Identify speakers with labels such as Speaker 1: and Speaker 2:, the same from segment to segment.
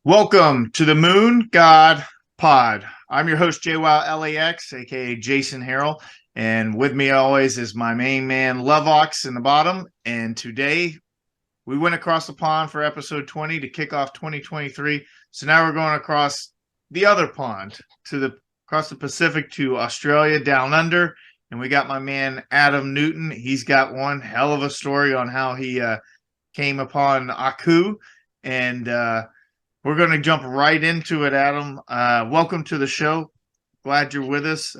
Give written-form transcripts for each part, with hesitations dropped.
Speaker 1: Welcome to the Moon God Pod. I'm your host, JwowLax, aka Jason Harrell, and with me always is my main man, Lovox, in the bottom. And today we went across the pond for episode 20 to kick off 2023. So now we're going across the other pond across the Pacific to Australia down under. And we got my man Adam Newton. He's got one hell of a story on how he came upon Aku. And we're going to jump right into it, Adam. Welcome to the show. Glad you're with us.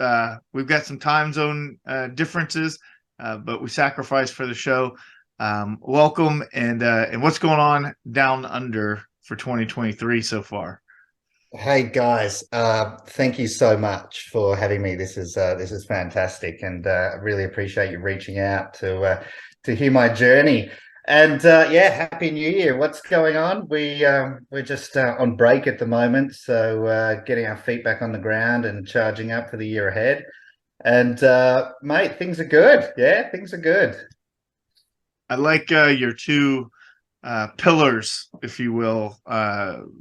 Speaker 1: We've got some time zone differences, but we sacrificed for the show. Welcome, and what's going on down under for 2023 so far?
Speaker 2: Hey guys, thank you so much for having me. This is fantastic, and I really appreciate you reaching out to hear my journey. And yeah, Happy New Year. What's going on? We're just on break at the moment, so getting our feet back on the ground and charging up for the year ahead. And mate, things are good. Yeah, things are good.
Speaker 1: I like your two pillars, if you will,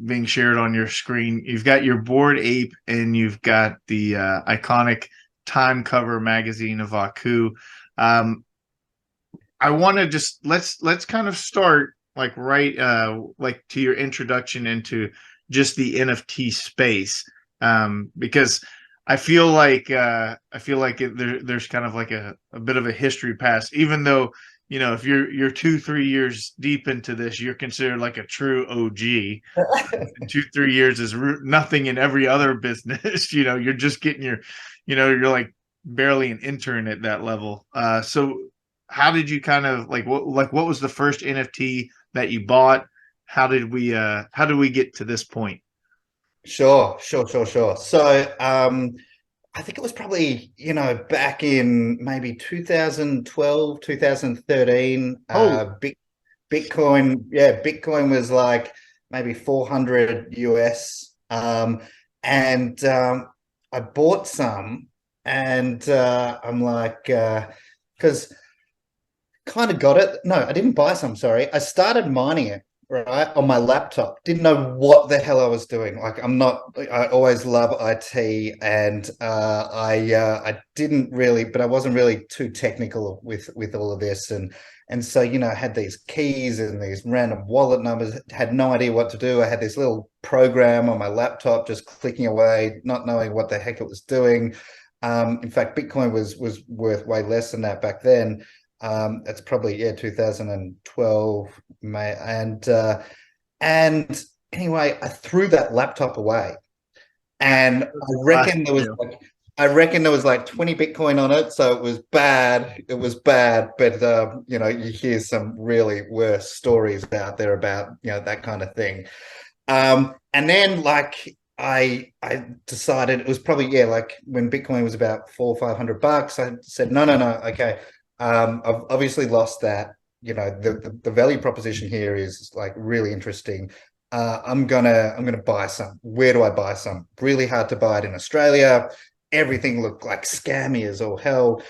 Speaker 1: being shared on your screen. You've got your Bored Ape, and you've got the iconic Time cover magazine of Aku. Um, I want to just let's kind of start like right like to your introduction into just the NFT space, because there's kind of like a bit of a history pass, even though if you're 2-3 years deep into this, you're considered like a true OG. 2-3 years is nothing in every other business. You're just getting you're like barely an intern at that level. So how did you kind of what was the first NFT that you bought? How did we get to this point?
Speaker 2: Sure. So, I think it was probably, back in maybe 2012, 2013,
Speaker 1: Oh,
Speaker 2: Bitcoin, yeah, Bitcoin was like maybe 400 US. And I bought some and I'm like, because kind of got it. No, I didn't buy some, sorry. I started mining it, right, on my laptop. Didn't know what the hell I was doing. Like I always love IT, and I didn't really, but I wasn't really too technical with all of this. And so, I had these keys and these random wallet numbers, had no idea what to do. I had this little program on my laptop just clicking away, not knowing what the heck it was doing. In fact, Bitcoin was worth way less than that back then. That's probably, yeah, 2012, May. And anyway, I threw that laptop away, and I reckon there was like 20 Bitcoin on it, so it was bad. It was bad, but you hear some really worse stories out there about that kind of thing. And then like I decided it was probably, yeah, like when Bitcoin was about 400 or 500 bucks. I said no, okay. I've obviously lost that. The value proposition here is like really interesting. I'm gonna buy some. Where do I buy some? Really hard to buy it in Australia. Everything looked like scammy as all hell.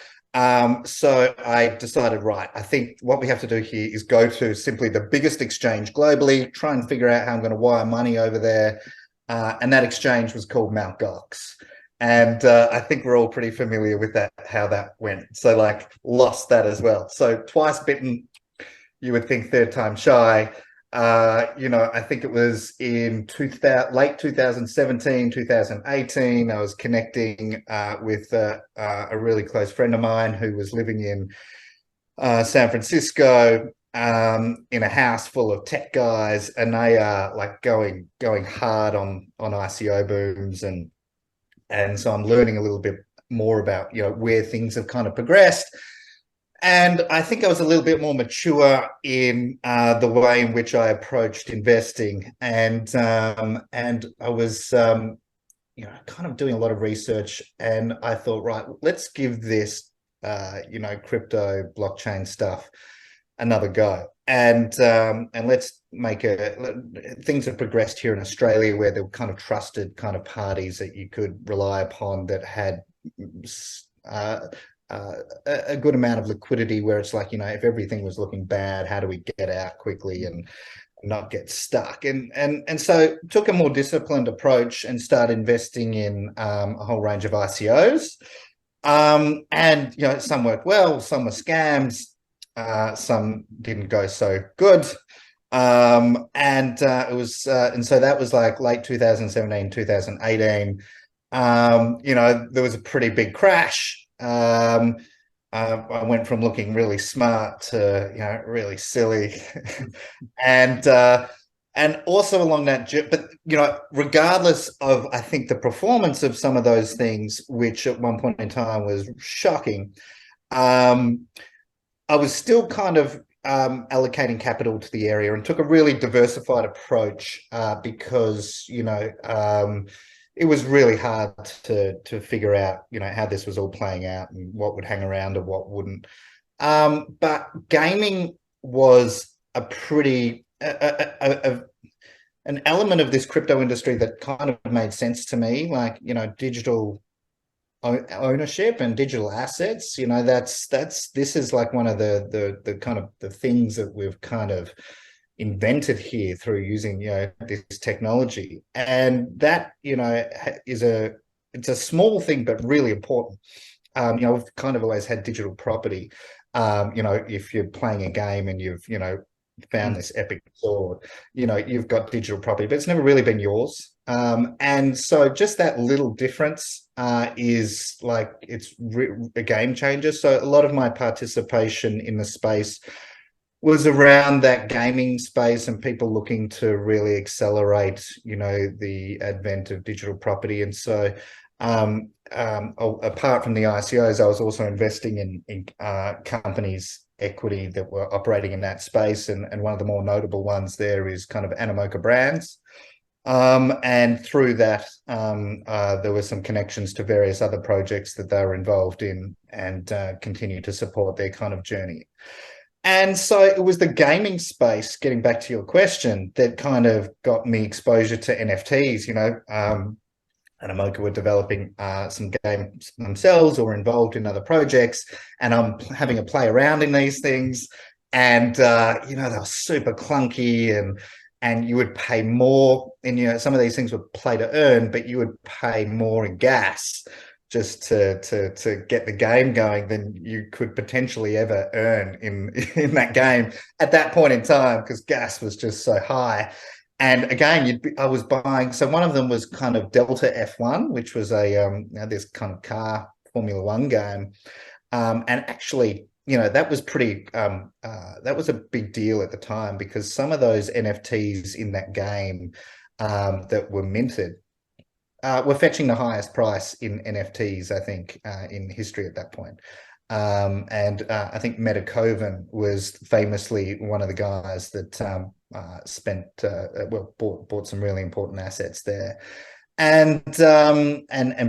Speaker 2: So I decided, right, I think what we have to do here is go to simply the biggest exchange globally, try and figure out how I'm going to wire money over there. And that exchange was called Mt. Gox. And I think we're all pretty familiar with that, how that went. So like lost that as well. So twice bitten, you would think third time shy. I think it was in late 2017, 2018. I was connecting with a really close friend of mine who was living in San Francisco, in a house full of tech guys, and they are like going hard on ICO booms, and so I'm learning a little bit more about where things have kind of progressed. And I think I was a little bit more mature in the way in which I approached investing, and I was kind of doing a lot of research, and I thought, right, let's give this crypto blockchain stuff another go. And let's make things have progressed here in Australia, where there were kind of trusted kind of parties that you could rely upon that had uh, a good amount of liquidity, where it's like, if everything was looking bad, how do we get out quickly? not get stuck. And so took a more disciplined approach and started investing in a whole range of ICOs. And some worked well, some were scams, some didn't go so good. And so that was like late 2017, 2018. There was a pretty big crash. I went from looking really smart to really silly, and also along that, but regardless of, I think, the performance of some of those things, which at one point in time was shocking, I was still kind of allocating capital to the area and took a really diversified approach because it was really hard to figure out how this was all playing out and what would hang around and what wouldn't. But gaming was a pretty an element of this crypto industry that kind of made sense to me, like digital ownership and digital assets. This is like one of the kind of the things that we've kind of invented here through using this technology, and that it's a small thing but really important. We've kind of always had digital property. If you're playing a game and you've found this epic sword, you've got digital property, but it's never really been yours. And so just that little difference is like it's a game changer. So a lot of my participation in the space was around that gaming space and people looking to really accelerate, the advent of digital property. And so apart from the ICOs, I was also investing in companies' equity that were operating in that space. And one of the more notable ones there is kind of Animoca Brands. And through that, there were some connections to various other projects that they were involved in and continue to support their kind of journey. And so it was the gaming space, getting back to your question, that kind of got me exposure to NFTs. Animoca were developing some games themselves or involved in other projects, and I'm having a play around in these things. And they were super clunky, and you would pay more. And some of these things were play to earn, but you would pay more in gas just to get the game going than you could potentially ever earn in that game at that point in time, because gas was just so high. And again, I was buying. So one of them was kind of Delta F1, which was this kind of car Formula One game, and actually, that was pretty. That was a big deal at the time, because some of those NFTs in that game that were minted were fetching the highest price in NFTs, I think, in history at that point. And I think Metakovan was famously one of the guys that bought some really important assets there, and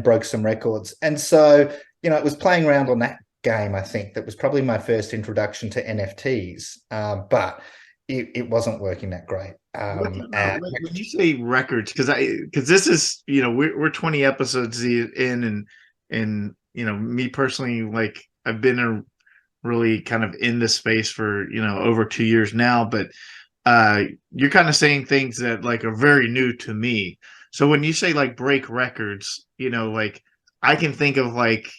Speaker 2: broke some records. And so, it was playing around on that game, I think, that was probably my first introduction to NFTs, but it wasn't working that great.
Speaker 1: When you say records, because this is we're 20 episodes in, and me personally, like, I've been really kind of in this space for over 2 years now, but you're kind of saying things that like are very new to me. So when you say like break records, like I can think of like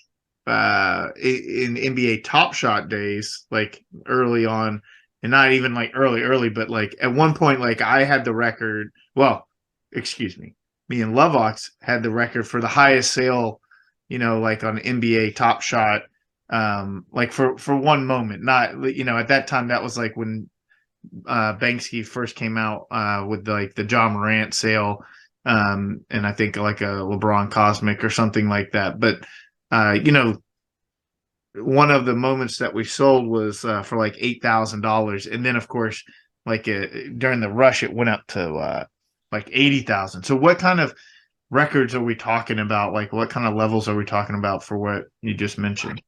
Speaker 1: in NBA Top Shot days, like early on. And not even like early, but like at one point, like I had the record. Well, excuse me. Me and LoveVox had the record for the highest sale, like on NBA Top Shot, like for one moment. Not, at that time, that was like when Banksy first came out with like the John Morant sale, and I think like a LeBron Cosmic or something like that. But one of the moments that we sold was for like $8,000, and then of course, like during the rush, it went up to like 80,000. So what kind of records are we talking about? Like, what kind of levels are we talking about for what you just mentioned?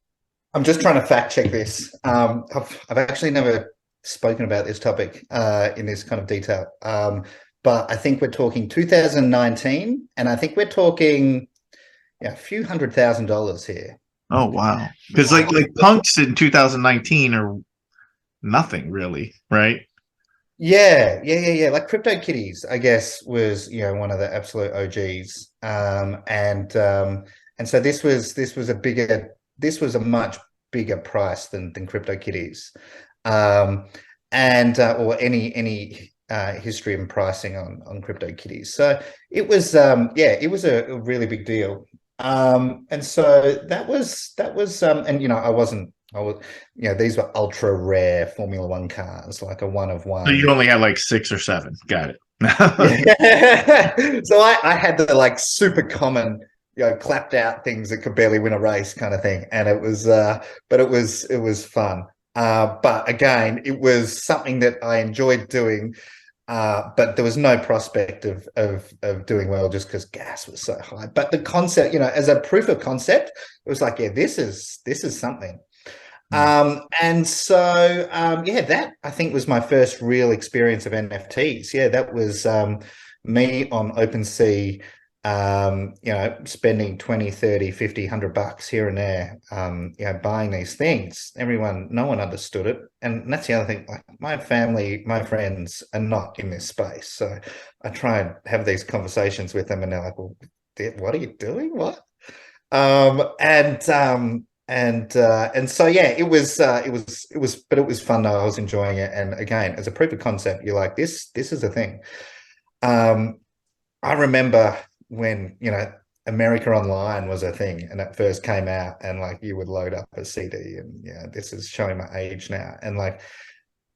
Speaker 2: I'm just trying to fact check this. I've actually never spoken about this topic in this kind of detail, but I think we're talking 2019, and I think we're talking a few $100,000 here.
Speaker 1: Oh wow! Because like punks in 2019 are nothing really, right?
Speaker 2: Yeah. Like CryptoKitties, I guess, was one of the absolute OGs. And so this was a much bigger price than CryptoKitties, and or any history and pricing on CryptoKitties. So it was a really big deal. And so and I was these were ultra rare Formula One cars, like a one of
Speaker 1: So you
Speaker 2: one.
Speaker 1: only had like 6 or 7. Got it.
Speaker 2: Yeah. So I had the like super common, clapped out things that could barely win a race kind of thing. And but it was fun. But again, it was something that I enjoyed doing. But there was no prospect of doing well just because gas was so high. But the concept, as a proof of concept, it was like, yeah, this is something. And so, that I think was my first real experience of NFTs. Yeah, that was me on OpenSea, spending 20, 30, 50, $100 here and there, buying these things. No one understood it. And that's the other thing, like my family, my friends are not in this space. So I try and have these conversations with them and they're like, well, what are you doing? What? And so but it was fun though. I was enjoying it, and again, as a proof of concept, you're like, this is a thing. I remember when America Online was a thing and it first came out, and like you would load up a CD, and this is showing my age now, and like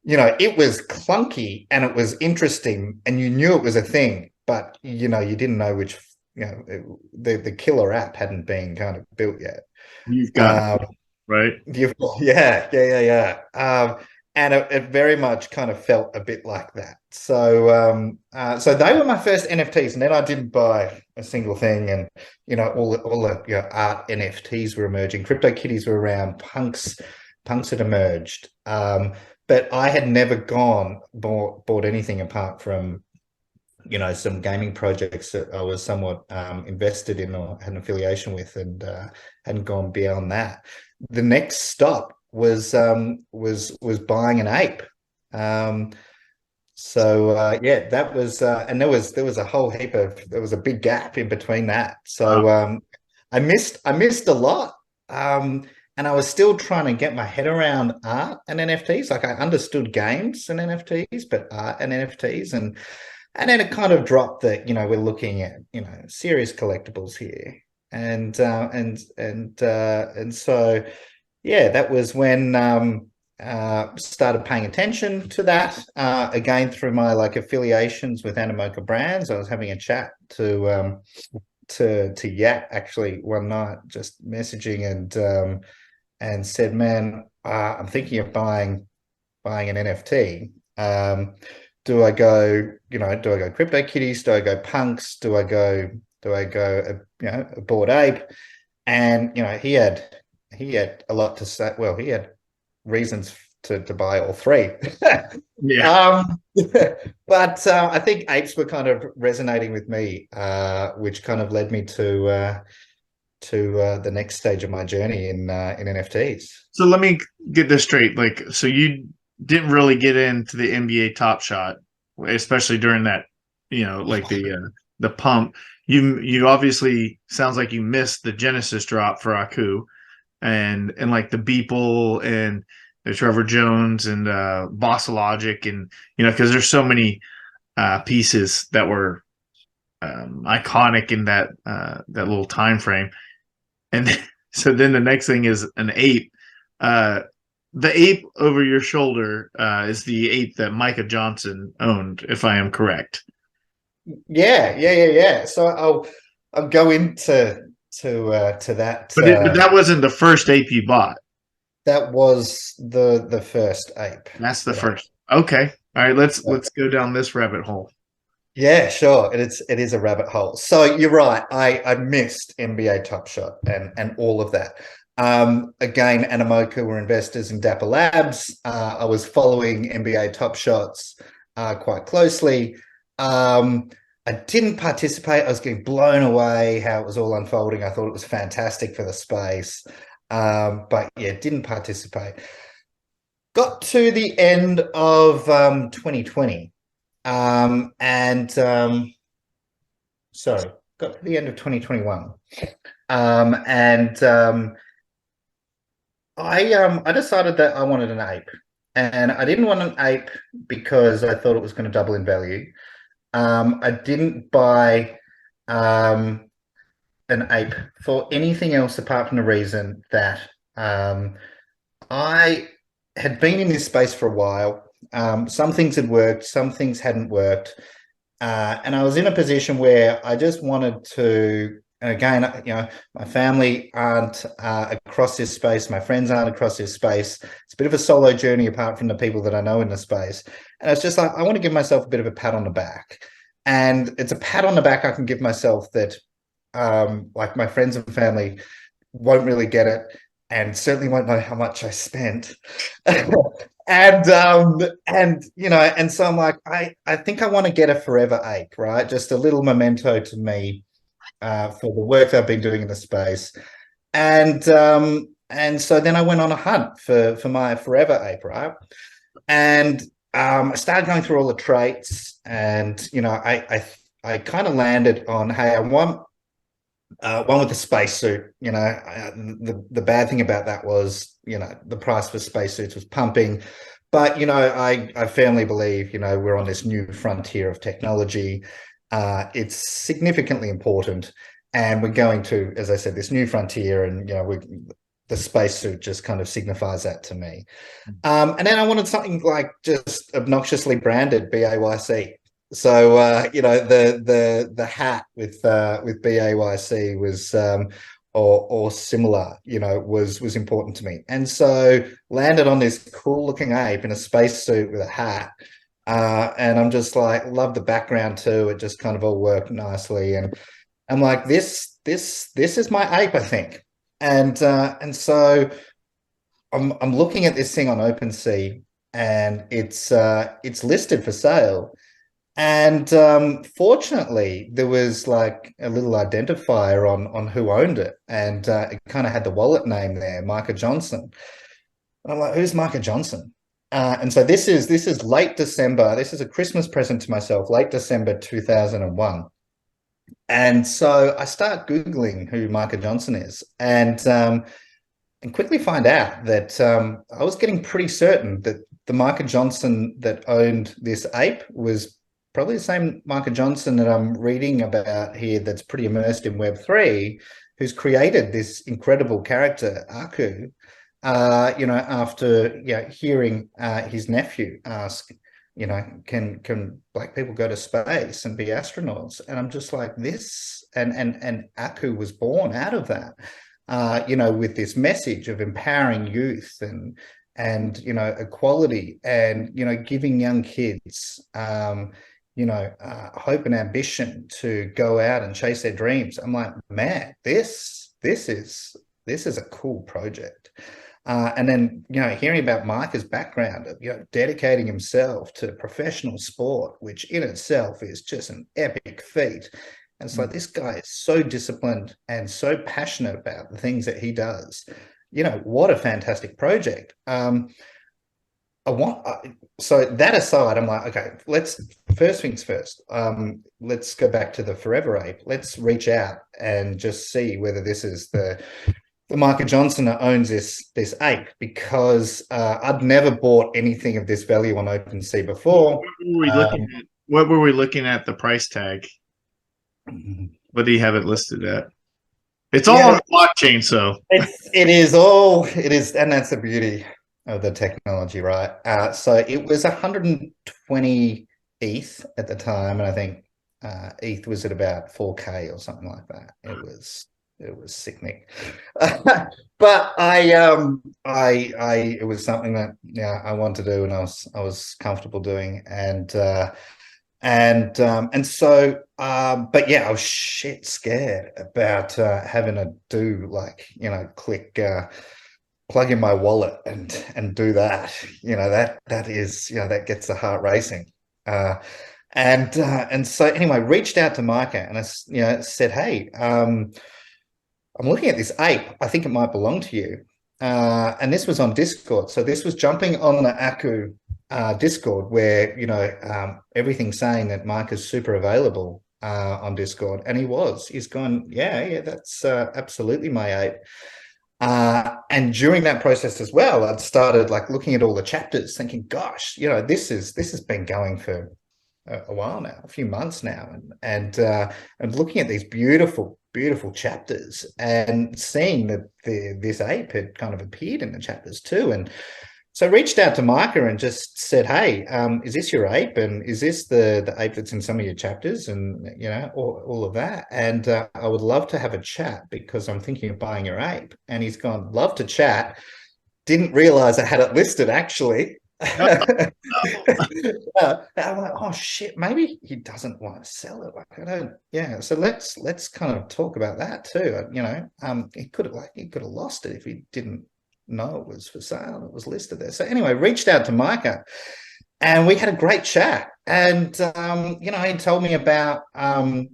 Speaker 2: it was clunky and it was interesting, and you knew it was a thing, but you didn't know which the killer app hadn't been kind of built yet.
Speaker 1: You've got it, right?
Speaker 2: Yeah. And it very much kind of felt a bit like that. So, so they were my first NFTs, and then I didn't buy a single thing. And all the art NFTs were emerging. CryptoKitties were around. Punks had emerged. But I had never bought anything apart from some gaming projects that I was somewhat invested in or had an affiliation with, and hadn't gone beyond that. The next stop was buying an ape. That was and there was a whole heap there was a big gap in between that. So I missed a lot. And I was still trying to get my head around art and NFTs. Like I understood games and NFTs, but art and NFTs, and then it kind of dropped that, we're looking at, serious collectibles here. And so, that was when started paying attention to that. Again, through my like affiliations with Animoca Brands. I was having a chat to Yat actually one night, just messaging, and said, man, I'm thinking of buying an NFT. Do I go CryptoKitties? Do I go punks? Do I go a Bored Ape? And he had a lot to say. Well, he had reasons to buy all three.
Speaker 1: Yeah.
Speaker 2: But I think apes were kind of resonating with me, which kind of led me to the next stage of my journey in NFTs.
Speaker 1: So let me get this straight. Like, so you didn't really get into the NBA Top Shot, especially during that, like the pump. You obviously sounds like you missed the Genesis drop for Aku, and like the Beeple and the Trevor Jones and Boss Logic, and because there's so many pieces that were iconic in that little time frame. And so then the next thing is an ape. The ape over your shoulder is the ape that Micah Johnson owned, if I am correct.
Speaker 2: Yeah. So I'll go into that.
Speaker 1: But that wasn't the first ape you bought.
Speaker 2: That was the first ape.
Speaker 1: That's the first. Okay. All right. Let's go down this rabbit hole.
Speaker 2: Yeah, sure. It is a rabbit hole. So you're right. I missed NBA Top Shot and all of that. Again, Animoca were investors in Dapper Labs. I was following NBA Top Shots quite closely. I didn't participate. I was getting blown away how it was all unfolding. I thought it was fantastic for the space. But yeah, didn't participate. got to the end of 2020, and sorry, got to the end of 2021, and I decided that I wanted an ape, and I didn't want an ape because I thought it was going to double in value. I didn't buy an ape for anything else apart from the reason that I had been in this space for a while. Some things had worked, some things hadn't worked. And I was in a position where I just wanted to, and again, my family aren't across this space, my friends aren't across this space. It's a bit of a solo journey apart from the people that I know in the space. And it's just like, I want to give myself a bit of a pat on the back. And it's a pat on the back I can give myself that, like my friends and family won't really get it, and certainly won't know how much I spent. And so I'm like, I think I want to get a forever ape, right? Just a little memento to me for the work I've been doing in the space. And so then I went on a hunt for my forever ape, right? And I started going through all the traits, and I kind of landed on, hey, I want one with the spacesuit. The bad thing about that was, the price for spacesuits was pumping. But, I firmly believe, we're on this new frontier of technology. It's significantly important. And we're going to, as I said, this new frontier, and, the spacesuit just kind of signifies that to me. And then I wanted something like just obnoxiously branded BAYC. So the hat with BAYC was or similar, was important to me. And so landed on this cool looking ape in a spacesuit with a hat. And I'm just like, love the background too. It just kind of all worked nicely. And I'm like, this is my ape, I think. And so I'm looking at this thing on OpenSea, and it's listed for sale. And fortunately, there was like a little identifier on who owned it, and it kind of had the wallet name there, Micah Johnson. And I'm like, who's Micah Johnson? And so this is late December. This is a Christmas present to myself, late December 2001. And so I start Googling who Micah Johnson is, and quickly find out that I was getting pretty certain that the Micah Johnson that owned this ape was probably the same Micah Johnson that I'm reading about here, that's pretty immersed in Web3, who's created this incredible character, Aku, after hearing his nephew ask, can black people go to space and be astronauts? And I'm just like, this, and Aku was born out of that, with this message of empowering youth and equality, and giving young kids hope and ambition to go out and chase their dreams. I'm like, man, this is a cool project. And then, hearing about Micah's background of, dedicating himself to professional sport, which in itself is just an epic feat. And it's like, this guy is so disciplined and so passionate about the things that he does. What a fantastic project. So that aside, I'm like, okay, first things first. Let's go back to the forever ape. Let's reach out and just see whether this is the Micah Johnson that owns this ape, because I'd never bought anything of this value on OpenSea before.
Speaker 1: What were we looking at the price tag? What do you have it listed at? It's all on the blockchain, so
Speaker 2: it is, and that's the beauty of the technology, right? So it was 120 ETH at the time, and I think ETH was at about 4K or something like that. It was sickening. But it was something that I wanted to do, and I was comfortable doing, and so but I was shit scared about having to do click plug in my wallet and do that. That gets the heart racing. And so anyway, reached out to Micah, and I said, hey, I'm looking at this ape. I think it might belong to you. and this was on Discord. So this was jumping on the Aku Discord, where everything's saying that Mike is super available on Discord, and he was. He's gone, yeah, that's absolutely my ape. And during that process as well, I'd started like looking at all the chapters, thinking, "Gosh, this has been going for a while now, a few months now," and looking at these beautiful, beautiful chapters and seeing that this ape had kind of appeared in the chapters too, and so I reached out to Micah and just said, "Hey, is this your ape? And is this the ape that's in some of your chapters? And all of that. And I would love to have a chat because I'm thinking of buying your ape." And he's gone, "Love to chat." Didn't realize I had it listed actually.
Speaker 1: No,
Speaker 2: I'm like, oh shit, maybe he doesn't want to sell it. Like I don't, yeah. So let's kind of talk about that too. He could have lost it if he didn't know it was for sale. It was listed there. So anyway, reached out to Micah, and we had a great chat. And he told me about the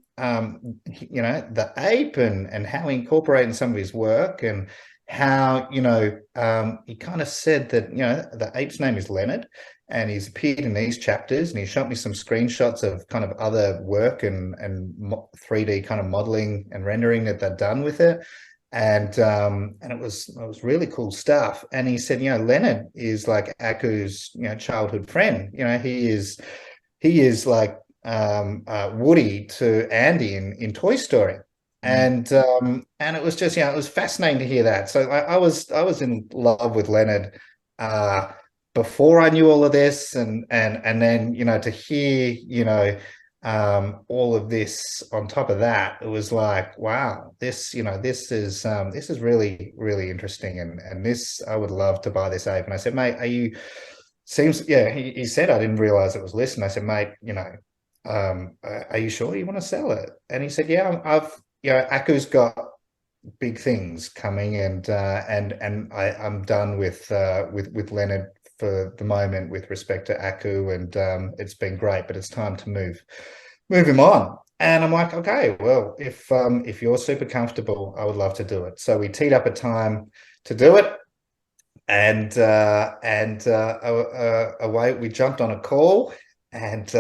Speaker 2: ape and how he incorporated some of his work, and how he kind of said that the ape's name is Leonard, and he's appeared in these chapters, and he shot me some screenshots of kind of other work and 3D kind of modeling and rendering that they'd done with it. And it was really cool stuff. And he said, Leonard is like Aku's childhood friend. He is like Woody to Andy in Toy Story. And it was just it was fascinating to hear that. So I was in love with Leonard before I knew all of this, and then to hear all of this on top of that, it was like, wow, this is really, really interesting, and this, I would love to buy this ape. And I said, "Mate, are you?" He said, "I didn't realize it was listed." And I said, "Mate, are you sure you want to sell it?" And he said, "Yeah, Aku's got big things coming, and I'm done with Leonard for the moment with respect to Aku, and it's been great, but it's time to move him on." And I'm like, "Okay, well, if you're super comfortable, I would love to do it." So we teed up a time to do it, and away we jumped on a call, and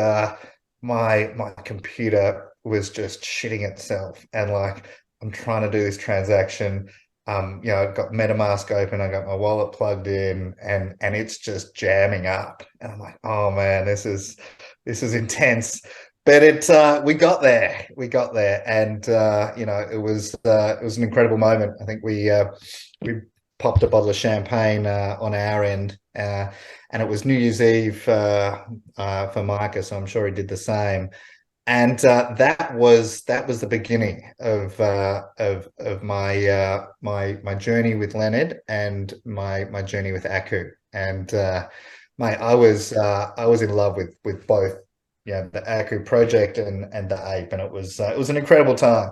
Speaker 2: my computer was just shitting itself, and like, I'm trying to do this transaction. I've got MetaMask open, I got my wallet plugged in, and it's just jamming up. And I'm like, "Oh man, this is intense." But we got there. And it was an incredible moment. I think we popped a bottle of champagne on our end, and it was New Year's Eve for Micah, so I'm sure he did the same. And that was the beginning of my journey with Leonard, and my journey with Aku. And mate, I was in love with both, the Aku project and the ape, and it was an incredible time.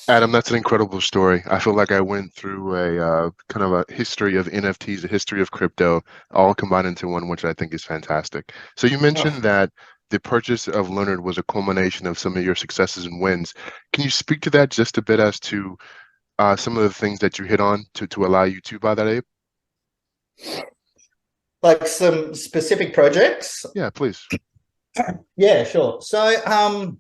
Speaker 3: Adam, that's an incredible story. I feel like I went through a kind of a history of NFTs, a history of crypto, all combined into one, which I think is fantastic. So you mentioned that the purchase of Leonard was a culmination of some of your successes and wins. Can you speak to that just a bit as to some of the things that you hit on to allow you to buy that ape?
Speaker 2: Like some specific projects?
Speaker 3: Yeah, please.
Speaker 2: Yeah, sure. So,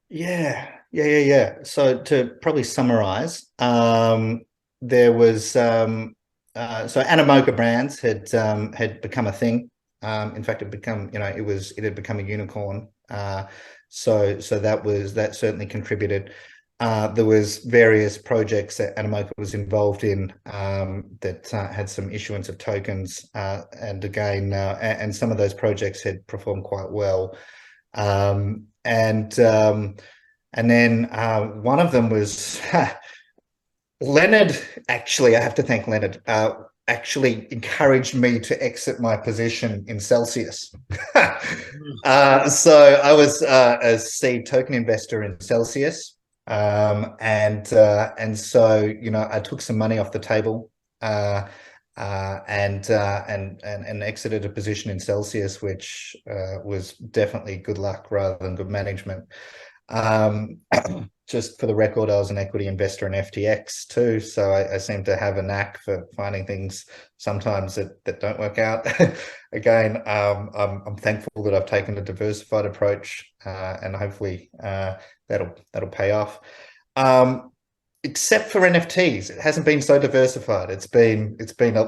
Speaker 2: yeah. So to probably summarize, there was so Animoca Brands had become a thing. In fact, it had become a unicorn. So that certainly contributed. There was various projects that Animoca was involved in that had some issuance of tokens, and again, and some of those projects had performed quite well. And then one of them was Leonard. Actually, I have to thank Leonard. Actually encouraged me to exit my position in Celsius. So I was a seed token investor in Celsius, and so I took some money off the table and exited a position in Celsius, which was definitely good luck rather than good management. Just for the record, I was an equity investor in FTX too, so I seem to have a knack for finding things sometimes that don't work out. Again, I'm thankful that I've taken a diversified approach, and hopefully that'll pay off. Except for NFTs, it hasn't been so diversified. It's been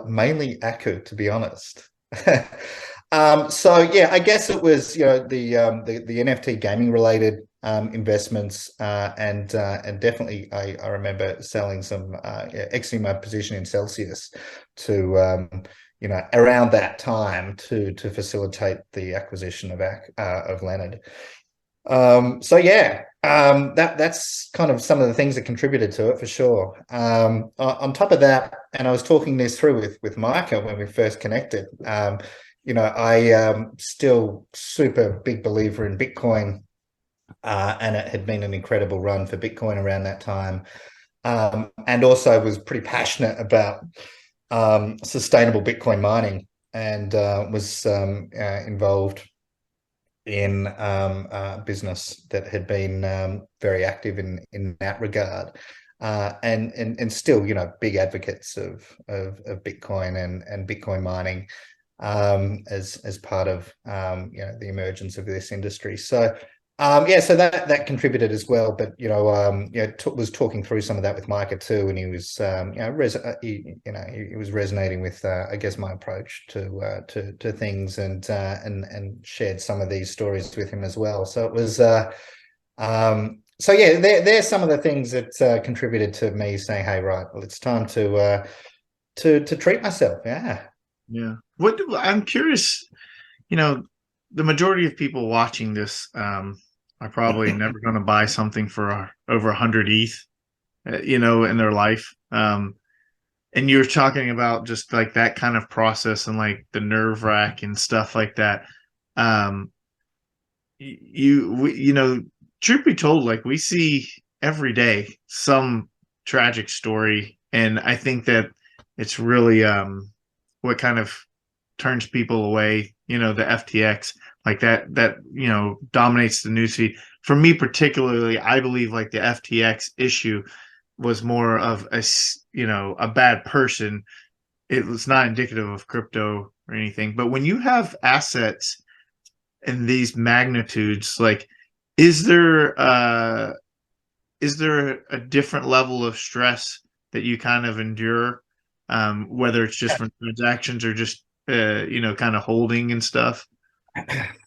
Speaker 2: mainly Aku, to be honest. So yeah, I guess it was the NFT gaming related investments, and definitely I remember selling some exiting my position in Celsius to around that time to facilitate the acquisition of Leonard. So yeah, that's kind of some of the things that contributed to it for sure. On top of that, and I was talking this through with Micah when we first connected. I still super big believer in Bitcoin, and it had been an incredible run for Bitcoin around that time, and also was pretty passionate about sustainable Bitcoin mining, and was involved in business that had been very active in that regard, and still big advocates of Bitcoin and Bitcoin mining as part of the emergence of this industry. So so that contributed as well. But was talking through some of that with Micah too, and he was he was resonating with I guess my approach to things, and shared some of these stories with him as well. So it was so yeah, there's some of the things that contributed to me saying, hey, right, well, it's time to treat myself.
Speaker 1: Yeah. What I'm curious, the majority of people watching this are probably never going to buy something for over 100 ETH, in their life. And you're talking about just like that kind of process and like the nerve wrack and stuff like that. Truth be told, like we see every day some tragic story, and I think that it's really what kind of turns people away, the FTX, like that dominates the newsfeed. For me particularly, I believe like the FTX issue was more of a bad person. It was not indicative of crypto or anything. But when you have assets in these magnitudes, like is there a different level of stress that you kind of endure, whether it's just from transactions or just kind of holding and stuff?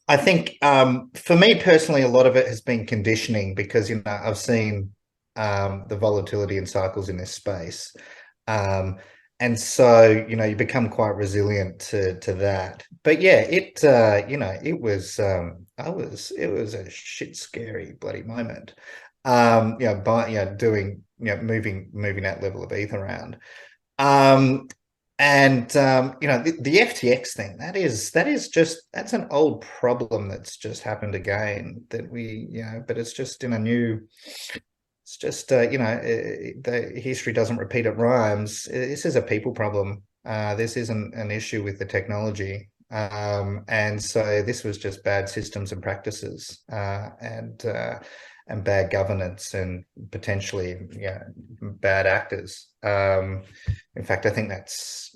Speaker 2: I think for me personally, a lot of it has been conditioning, because I've seen the volatility and cycles in this space, and so you become quite resilient to that. But yeah, it was a shit scary bloody moment. Moving that level of ETH around. And the FTX thing, that's an old problem that's just happened again, that but it's just the history doesn't repeat, it rhymes. This is a people problem. This isn't an issue with the technology. And so this was just bad systems and practices, and bad governance, and potentially bad actors. In fact, I think that's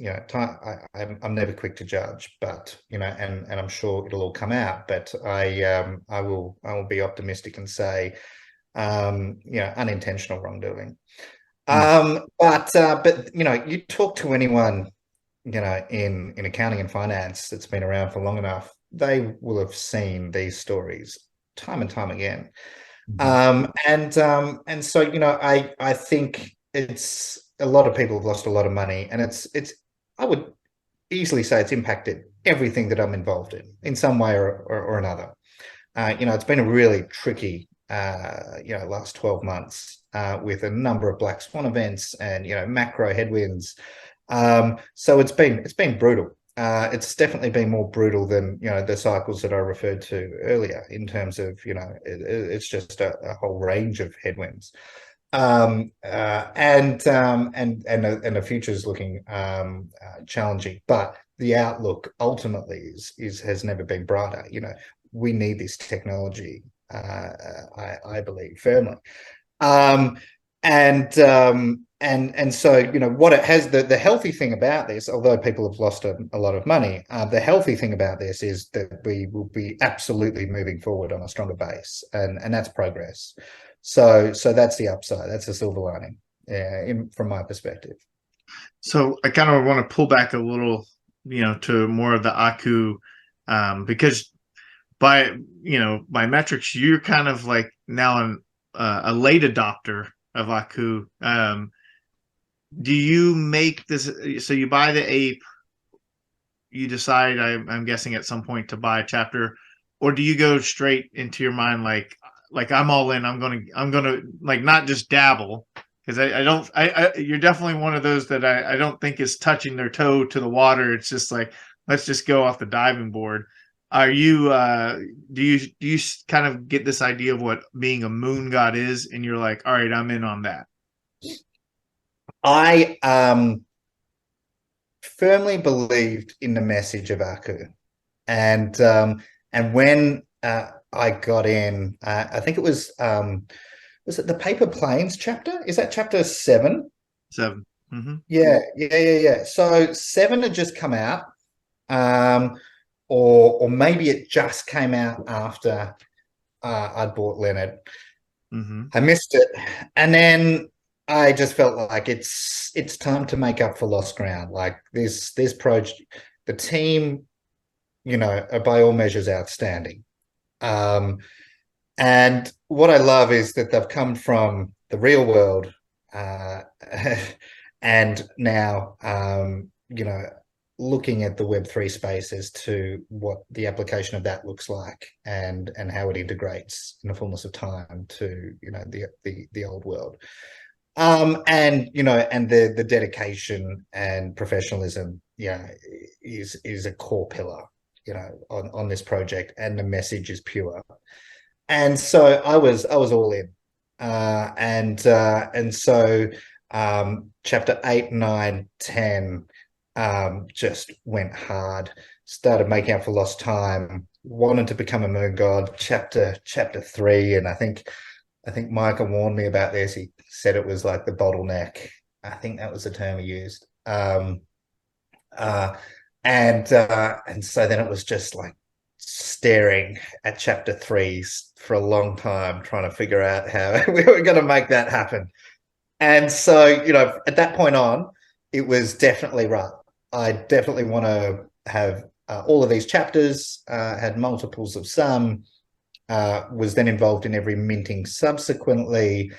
Speaker 2: I'm never quick to judge, but and I'm sure it'll all come out. But I will be optimistic and say unintentional wrongdoing. But you talk to anyone in accounting and finance that's been around for long enough, they will have seen these stories time and time again. And so I think it's a lot of people have lost a lot of money, and it's I would easily say it's impacted everything that I'm involved in some way or another. It's been a really tricky last 12 months with a number of black swan events and macro headwinds. So it's been brutal. It's definitely been more brutal than the cycles that I referred to earlier, in terms of it's just a whole range of headwinds, and the future is looking challenging, but the outlook ultimately has never been brighter. We need this technology I believe firmly. And so, you know, what it has, the healthy thing about this, although people have lost a lot of money, the healthy thing about this is that we will be absolutely moving forward on a stronger base, and that's progress. So that's the upside. That's the silver lining, from my perspective.
Speaker 1: So I kind of want to pull back a little, to more of the Aku, because by by metrics, you're kind of like now a late adopter of Aku. Do you make this? So you buy the ape, you decide, I'm guessing at some point, to buy a chapter, or do you go straight into your mind like I'm all in? I'm gonna like not just dabble, because I don't you're definitely one of those that I don't think is touching their toe to the water. It's just like, let's just go off the diving board. Are you do you kind of get this idea of what being a moon god is, and you're like, all right, I'm in on that?
Speaker 2: I firmly believed in the message of Aku, and when I got in, I think it was it the Paper Planes chapter? Is that chapter 7?
Speaker 1: 7. Mm-hmm.
Speaker 2: Yeah. So 7 had just come out, or maybe it just came out after I'd bought Leonard.
Speaker 1: Mm-hmm.
Speaker 2: I missed it, and then I just felt like it's time to make up for lost ground. Like this project, the team, are by all measures outstanding. And what I love is that they've come from the real world, and now, looking at the Web3 space as to what the application of that looks like, and how it integrates in the fullness of time to, the old world. And the dedication and professionalism, is a core pillar, on this project, and the message is pure. And so I was all in, and so chapter 8, 9, 10 just went hard. Started making up for lost time. Wanted to become a moon god. Chapter 3, and I think Micah warned me about this. He said it was like the bottleneck. I think that was the term he used. And so then it was just like staring at chapter 3 for a long time, trying to figure out how we were going to make that happen. And so, at that point on, it was definitely right. I definitely want to have all of these chapters, had multiples of some, was then involved in every minting subsequently,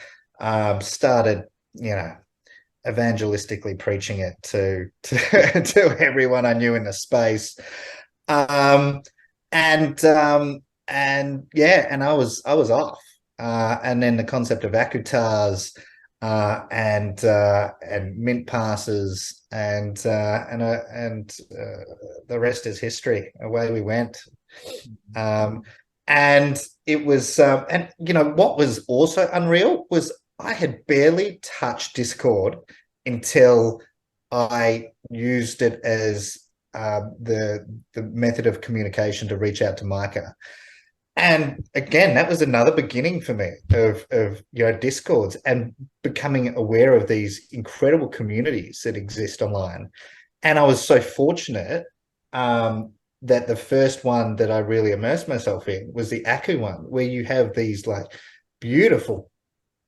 Speaker 2: started, evangelistically preaching it to everyone I knew in the space. And I was off. And then the concept of Akutars, and mint passes, and the rest is history. Away we went. And it was, what was also unreal was I had barely touched Discord until I used it as the method of communication to reach out to Micah. And again, that was another beginning for me of Discords, and becoming aware of these incredible communities that exist online. And I was so fortunate that the first one that I really immersed myself in was the Aku one, where you have these like beautiful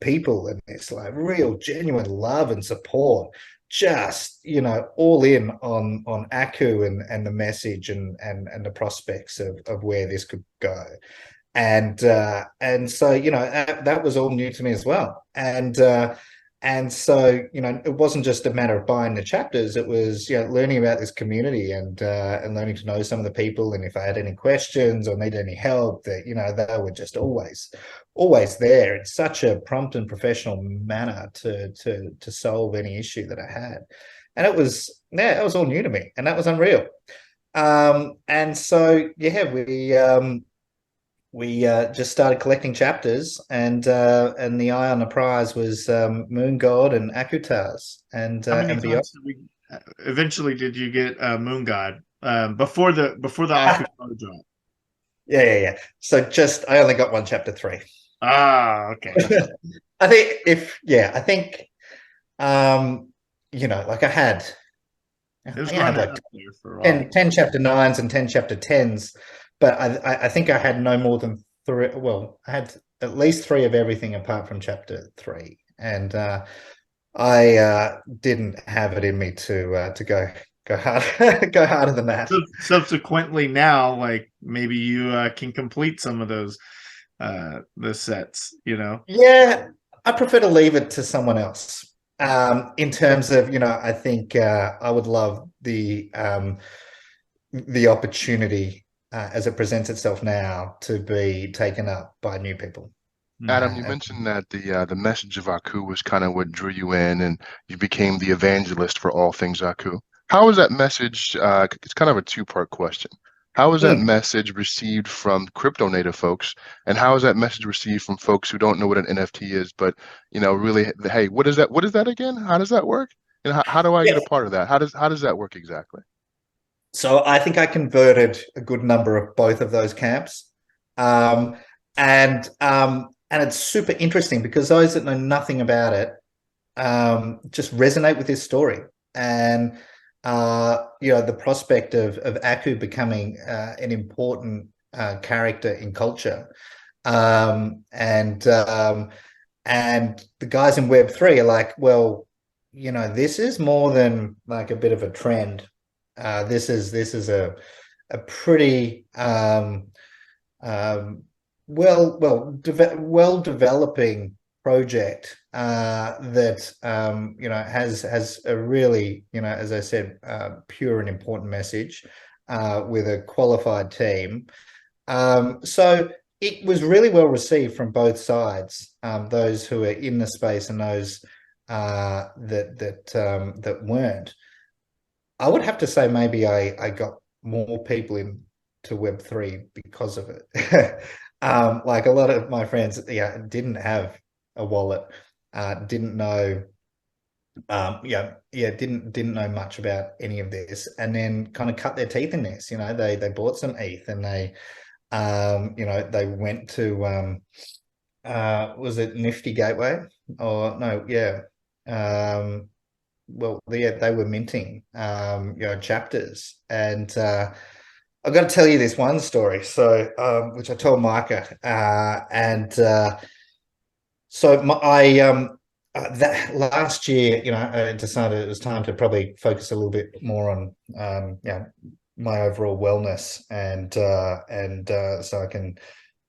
Speaker 2: people and this like real genuine love and support, just all in on Aku and the message and the prospects of where this could go. And so that was all new to me as well. And so, it wasn't just a matter of buying the chapters. It was, learning about this community, and learning to know some of the people. And if I had any questions or needed any help, that, they were just always there in such a prompt and professional manner to solve any issue that I had. And it was all new to me, and that was unreal. And so, we just started collecting chapters, and the eye on the prize was Moon God and Akutars, and
Speaker 1: How many
Speaker 2: beyond.
Speaker 1: eventually did you get Moon God before the Aku drop?
Speaker 2: Yeah. So I only got one chapter 3.
Speaker 1: Ah, okay.
Speaker 2: I think like
Speaker 1: It
Speaker 2: I
Speaker 1: was
Speaker 2: think I had
Speaker 1: running
Speaker 2: like
Speaker 1: up there for a while.
Speaker 2: 10 chapter 9s and 10 chapter 10s, but I think I had no more than 3. Well, I had at least 3 of everything apart from chapter 3, and I didn't have it in me to go hard go harder than that.
Speaker 1: Subsequently, now, like maybe you can complete some of those the sets.
Speaker 2: Yeah, I prefer to leave it to someone else. In terms of, I think I would love the opportunity as it presents itself now to be taken up by new people.
Speaker 3: Adam, you
Speaker 1: Mhm.
Speaker 3: mentioned that the message of Aku was kind of what drew you in, and you became the evangelist for all things Aku. How was that message? It's kind of a two-part question. How was that
Speaker 2: Mm.
Speaker 3: message received from crypto native folks, and how is that message received from folks who don't know what an NFT is, but really, hey, what is that? What is that again? How does that work? How do I get
Speaker 2: Yeah.
Speaker 3: a part of that? How does that work exactly?
Speaker 2: So I think I converted a good number of both of those camps. Um, and it's super interesting because those that know nothing about it just resonate with this story. And the prospect of Aku becoming an important character in culture. And the guys in Web3 are like, well, this is more than like a bit of a trend. This is a pretty um, well developing project that has a really, as I said, pure and important message with a qualified team. So it was really well received from both sides, those who are in the space and those that weren't. I would have to say maybe I got more people into Web3 because of it. Like a lot of my friends, didn't have a wallet, didn't know, didn't know much about any of this, and then kind of cut their teeth in this. They bought some ETH and they went to was it Nifty Gateway or no? Yeah. Well, they were minting, chapters, and I've got to tell you this one story. So, which I told Micah, and so that last year, I decided it was time to probably focus a little bit more on, my overall wellness, and so I can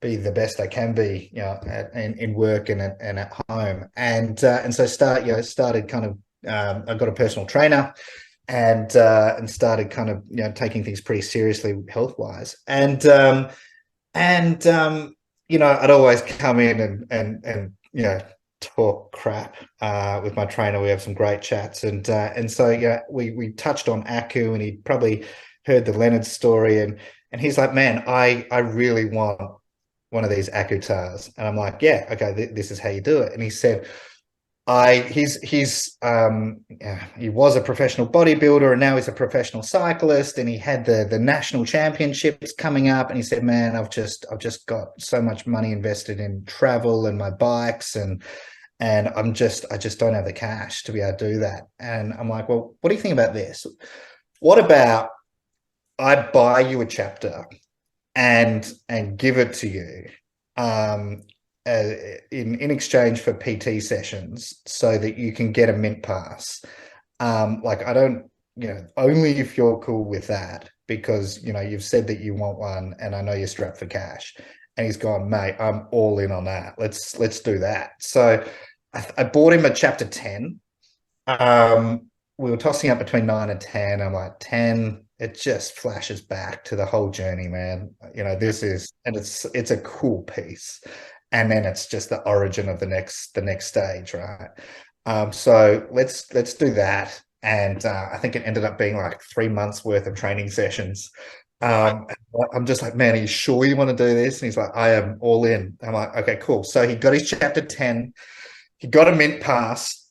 Speaker 2: be the best I can be, in work and at home, and so started kind of. I got a personal trainer, and started kind of taking things pretty seriously health wise, and I'd always come in and talk crap with my trainer. We have some great chats, and so we touched on Aku, and he probably heard the Leonard story, and he's like, man, I really want one of these Akutars, and I'm like, yeah, okay, this is how you do it. And he said, he was a professional bodybuilder, and now he's a professional cyclist, and he had the national championships coming up, and he said, man, I've just got so much money invested in travel and my bikes, and I just don't have the cash to be able to do that. And I'm like, well, what do you think about this? What about I buy you a chapter and give it to you, in exchange for PT sessions, so that you can get a mint pass. Like, I don't, only if you're cool with that, because you've said that you want one, and I know you're strapped for cash. And he's gone, mate, I'm all in on that. Let's do that. So I bought him a chapter 10. We were tossing up between 9 and 10. I'm like, 10, it just flashes back to the whole journey, man. This is, and it's a cool piece. And then it's just the origin of the next stage, right? So let's do that. And I think it ended up being like 3 months worth of training sessions. I'm just like, man, are you sure you want to do this? And he's like, I am all in. I'm like, okay, cool. So he got his chapter 10, he got a mint pass,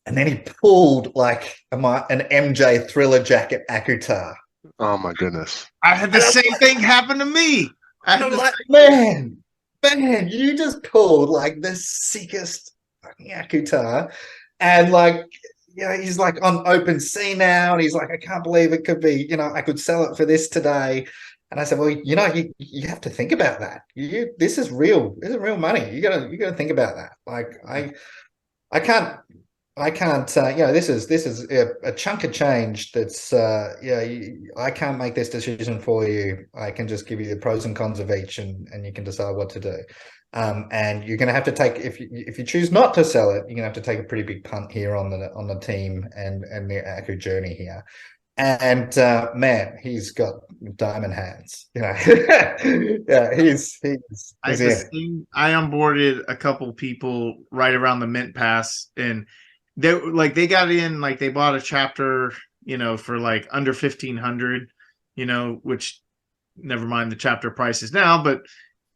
Speaker 2: and then he pulled like an MJ Thriller jacket Akutar.
Speaker 3: Oh my goodness.
Speaker 1: I had the same thing happen to me. I
Speaker 2: I'm
Speaker 1: just,
Speaker 2: like, man, you just pulled like the sickest fucking Akutar. And like, he's like on open sea now. And he's like, I can't believe it could be, I could sell it for this today. And I said, well, you have to think about that. This is real. This is real money. You gotta think about that. Like I can't I can't. This is a chunk of change. That's I can't make this decision for you. I can just give you the pros and cons of each, and you can decide what to do. And you're going to have to take if you choose not to sell it, you're going to have to take a pretty big punt here on the team and the Aku journey here. And man, he's got diamond hands. Yeah, he's in.
Speaker 1: I onboarded a couple people right around the mint pass, and they got in, like they bought a chapter, for like under 1,500, which never mind the chapter prices now, but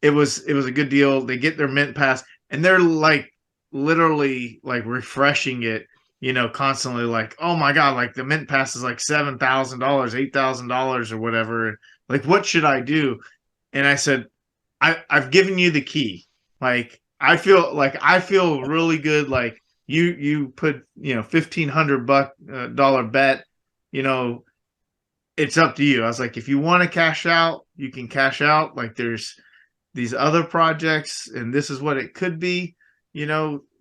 Speaker 1: it was a good deal. They get their mint pass, and they're like literally like refreshing it, constantly, like, oh my god, like the mint pass is like $7,000, $8,000 or whatever. Like, what should I do? And I said, I've given you the key. Like, I feel really good. Like, you put, $1,500 dollar bet, it's up to you. I was like, if you want to cash out, you can cash out. Like, there's these other projects, and this is what it could be,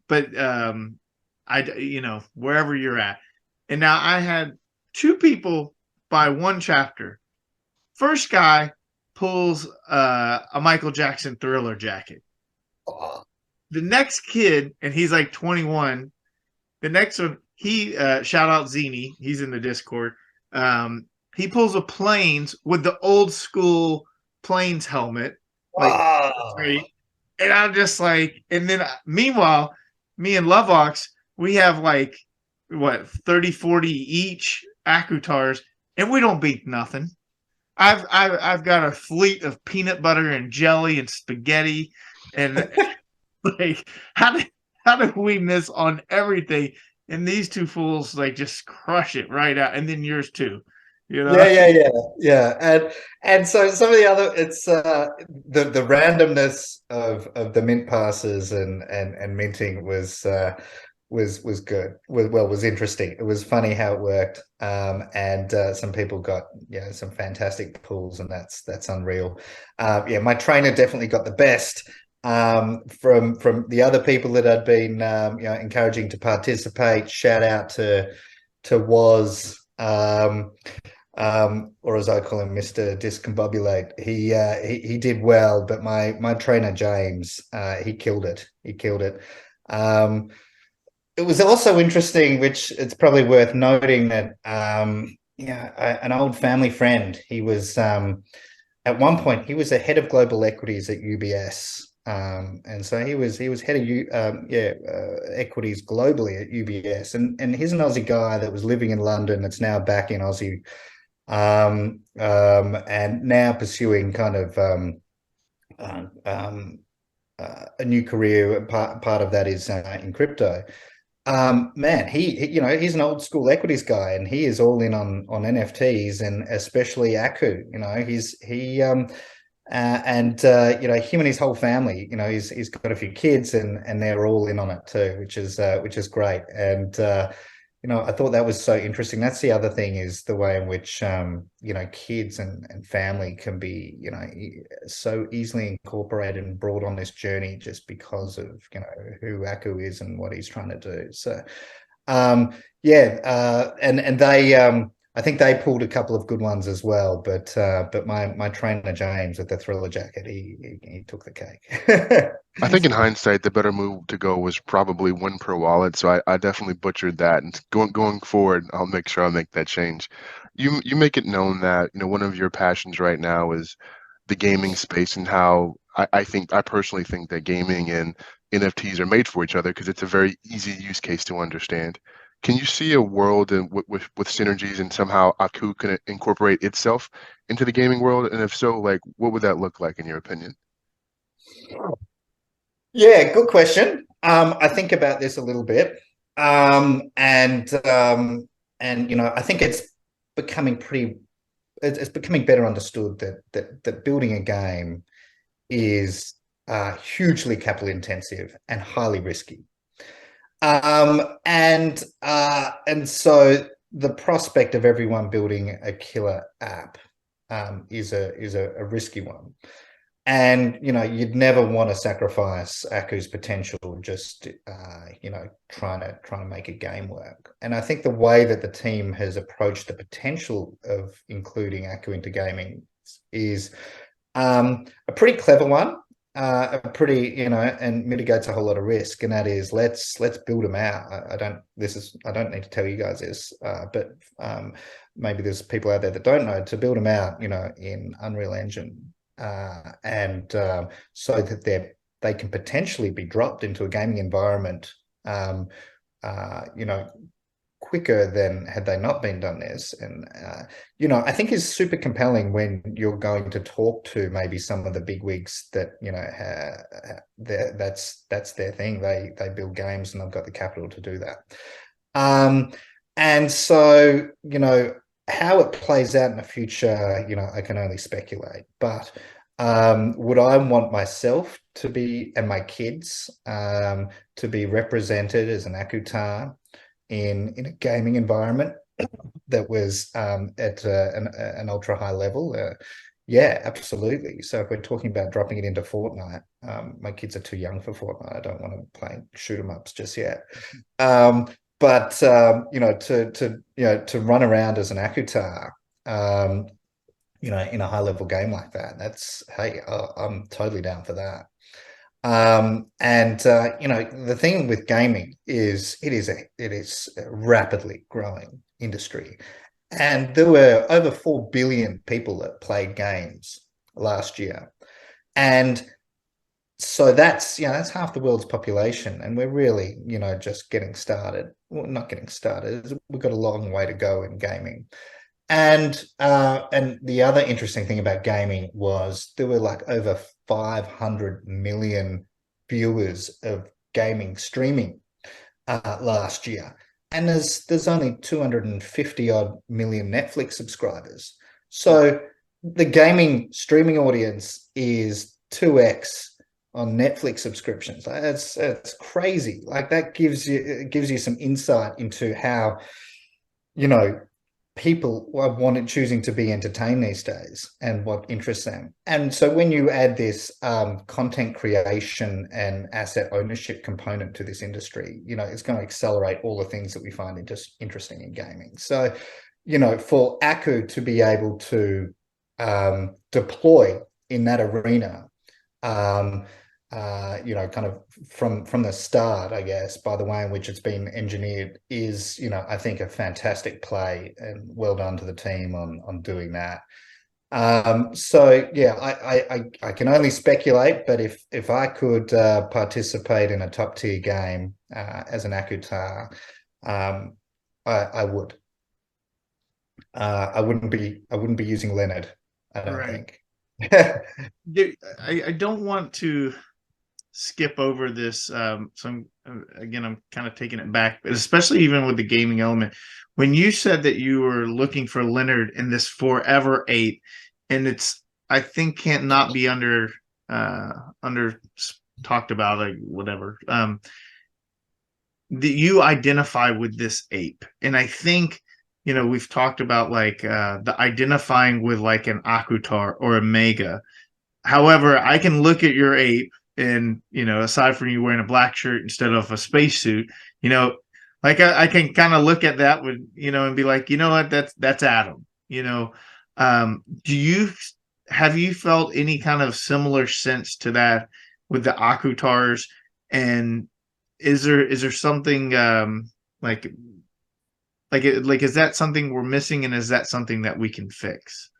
Speaker 1: but wherever you're at. And now I had two people buy one chapter. First guy pulls a Michael Jackson Thriller jacket. The next kid, and he's like 21. The next one, he shout out Zini, he's in the Discord. He pulls a Planes with the old school Planes helmet. Like, right? And I'm just like, and then meanwhile, me and Lovox, we have like what 30, 40 each Akutars, and we don't beat nothing. I've got a fleet of peanut butter and jelly and spaghetti, and like, how do we miss on everything? And these two fools like just crush it right out, and then yours too.
Speaker 2: Yeah. And so some of the other, it's the randomness of the mint passes and minting was good. Was interesting. It was funny how it worked. And some people got some fantastic pulls, and that's unreal. My trainer definitely got the best from the other people that I'd been encouraging to participate. Shout out to Woz. Or as I call him, Mr. Discombobulate. He did well, but my trainer James, he killed it. It was also interesting, which it's probably worth noting, that an old family friend. He was at one point he was the head of global equities at UBS. And so he was head of equities globally at UBS, and he's an Aussie guy that was living in London. That's now back in Aussie, and now pursuing kind of a new career. Part of that is in crypto. Man, he's an old school equities guy, and he is all in on NFTs, and especially Aku. Him and his whole family, he's got a few kids, and they're all in on it too, which is great. And I thought that was so interesting. That's the other thing, is the way in which kids and family can be so easily incorporated and brought on this journey just because of who Aku is and what he's trying to do. So and they I think they pulled a couple of good ones as well, but my trainer James with the Thriller jacket, he took the cake.
Speaker 3: I think in hindsight, the better move to go was probably one per wallet. So I definitely butchered that. And going forward, I'll make sure I make that change. You make it known that one of your passions right now is the gaming space, and how I personally think that gaming and NFTs are made for each other, because it's a very easy use case to understand. Can you see a world with synergies, and somehow Aku can incorporate itself into the gaming world? And if so, like, what would that look like in your opinion?
Speaker 2: Yeah, good question. I think about this a little bit, and I think it's becoming better understood that building a game is hugely capital intensive and highly risky. And so the prospect of everyone building a killer app is a risky one. And you'd never want to sacrifice Aku's potential just trying to make a game work. And I think the way that the team has approached the potential of including Aku into gaming is a pretty clever one, a pretty and mitigates a whole lot of risk. And that is let's build them out. I don't need to tell you guys this, but maybe there's people out there that don't know, to build them out, in Unreal Engine. So that they can potentially be dropped into a gaming environment, quicker than had they not been done this. And I think is super compelling when you're going to talk to maybe some of the big wigs that that's their thing. They build games and they've got the capital to do that. And so how it plays out in the future, I can only speculate. But would I want myself to be, and my kids to be represented as an Akutar in a gaming environment that was at an ultra high level? Yeah, absolutely. So if we're talking about dropping it into Fortnite, my kids are too young for Fortnite. I don't want to play shoot 'em ups just yet. But to run around as an Akutar, in a high level game like that, I'm totally down for that. The thing with gaming is it is a rapidly growing industry, and there were over 4 billion people that played games last year, and so that's half the world's population, and we're really just getting started. Well, not getting started. We've got a long way to go in gaming. And the other interesting thing about gaming was there were like over 500 million viewers of gaming streaming last year, and there's only 250 odd million Netflix subscribers. So the gaming streaming audience is 2x on Netflix subscriptions. It's crazy. Like, that gives you some insight into how people are choosing to be entertained these days and what interests them. And so when you add this content creation and asset ownership component to this industry, it's going to accelerate all the things that we find interesting in gaming. So, for Aku to be able to deploy in that arena, kind of from the start, I guess, by the way in which it's been engineered, is, I think, a fantastic play, and well done to the team on doing that. So yeah, I can only speculate, but if I could participate in a top tier game as an Akutar, I would. I wouldn't be using Leonard, I don't think.
Speaker 1: I don't want to skip over this. So I'm kind of taking it back, but especially even with the gaming element, when you said that you were looking for Leonard in this Forever Ape, and I think can't not be under talked about, like, whatever, that you identify with this ape. And I think we've talked about like the identifying with like an Akutar or a Mega. However, I can look at your ape, and aside from you wearing a black shirt instead of a spacesuit, like I can kind of look at that with and be like, what, that's Adam. Have you felt any kind of similar sense to that with the Akutars? And is there something is that something we're missing, and is that something that we can fix?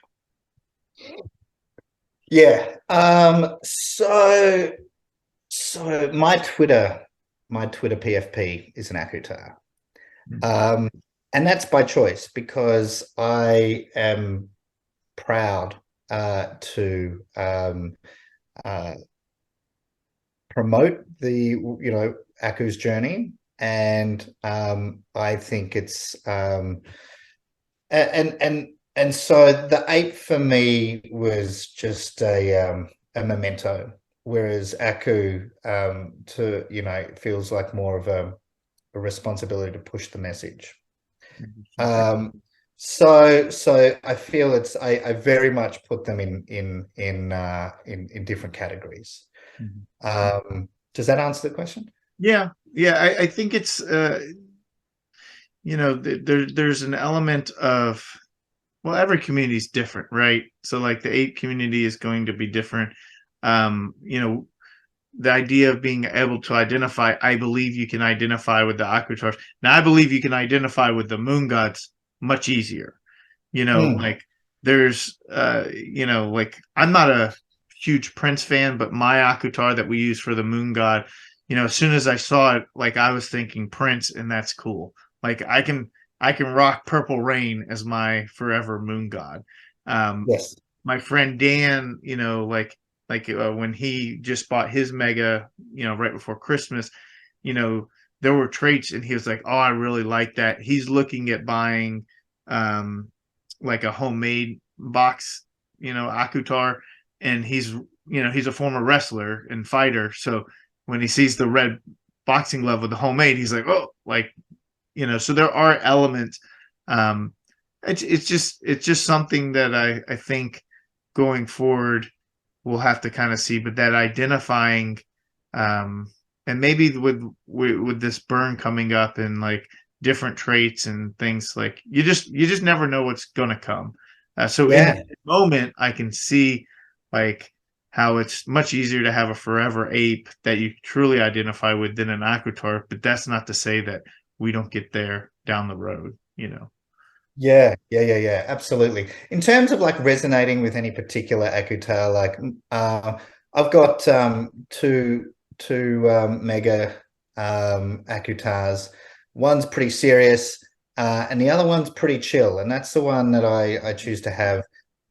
Speaker 2: Yeah. So my Twitter PFP is an Akutar. And that's by choice, because I am proud to promote the Aku's journey, and I think it's and so the ape for me was just a a memento, whereas Aku feels like more of a responsibility to push the message. So I feel I very much put them in different categories. Does that answer the question?
Speaker 1: Yeah, I think it's there's an element of, well, every community is different, right? So like the ape community is going to be different. The idea of being able to identify, I believe you can identify with the Akutars. Now, I believe you can identify with the moon gods much easier. Like there's, like I'm not a huge Prince fan, but my Akutar that we use for the moon god, as soon as I saw it, like I was thinking Prince, and that's cool. Like I can rock Purple Rain as my forever moon god.
Speaker 2: Yes.
Speaker 1: My friend Dan, when he just bought his mega, right before Christmas, there were traits, and he was like, "Oh, I really like that." He's looking at buying, like a homemade box, Akutar, and he's a former wrestler and fighter, so when he sees the red boxing glove with the homemade, he's like, "Oh," like, so there are elements. It's just something that I think going forward we'll have to kind of see, but that identifying, and maybe with this burn coming up and like different traits and things, like you just never know what's gonna come. So in that moment, I can see like how it's much easier to have a forever ape that you truly identify with than an Akutar, but that's not to say that we don't get there down the road,
Speaker 2: Yeah, absolutely. In terms of like resonating with any particular Akutar, like I've got two mega Akutars. One's pretty serious, and the other one's pretty chill, and that's the one that I choose to have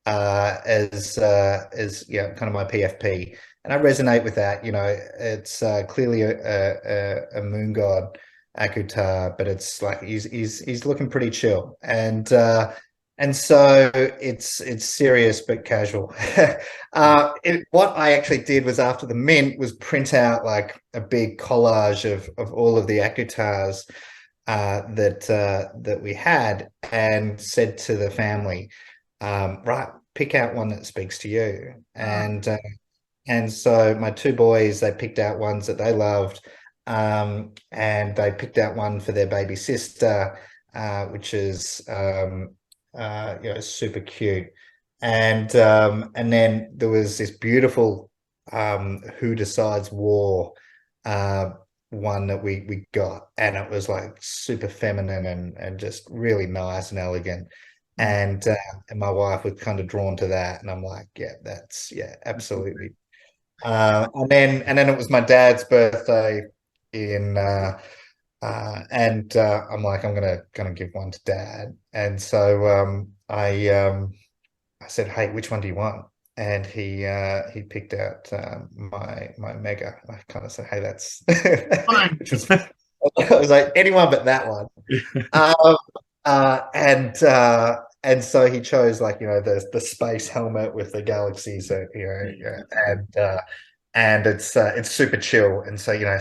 Speaker 2: as kind of my PFP, and I resonate with that. It's clearly a moon god Akutar, but it's like he's looking pretty chill, and so it's serious but casual. What I actually did was, after the mint, was print out like a big collage of all of the Akutars that we had, and said to the family, right, pick out one that speaks to you. And so my two boys, they picked out ones that they loved, and they picked out one for their baby sister, which is super cute. And then there was this beautiful Who Decides War one that we got, and it was like super feminine and just really nice and elegant. And my wife was kind of drawn to that, and I'm like, absolutely. And then it was my dad's birthday in and I'm like, I'm gonna give one to Dad. And so I said, hey, which one do you want? And he picked out my mega. I kind of said, hey, that's
Speaker 1: Fine.
Speaker 2: I was like, anyone but that one. And so he chose, like, the space helmet with the galaxies, and it's super chill. And so I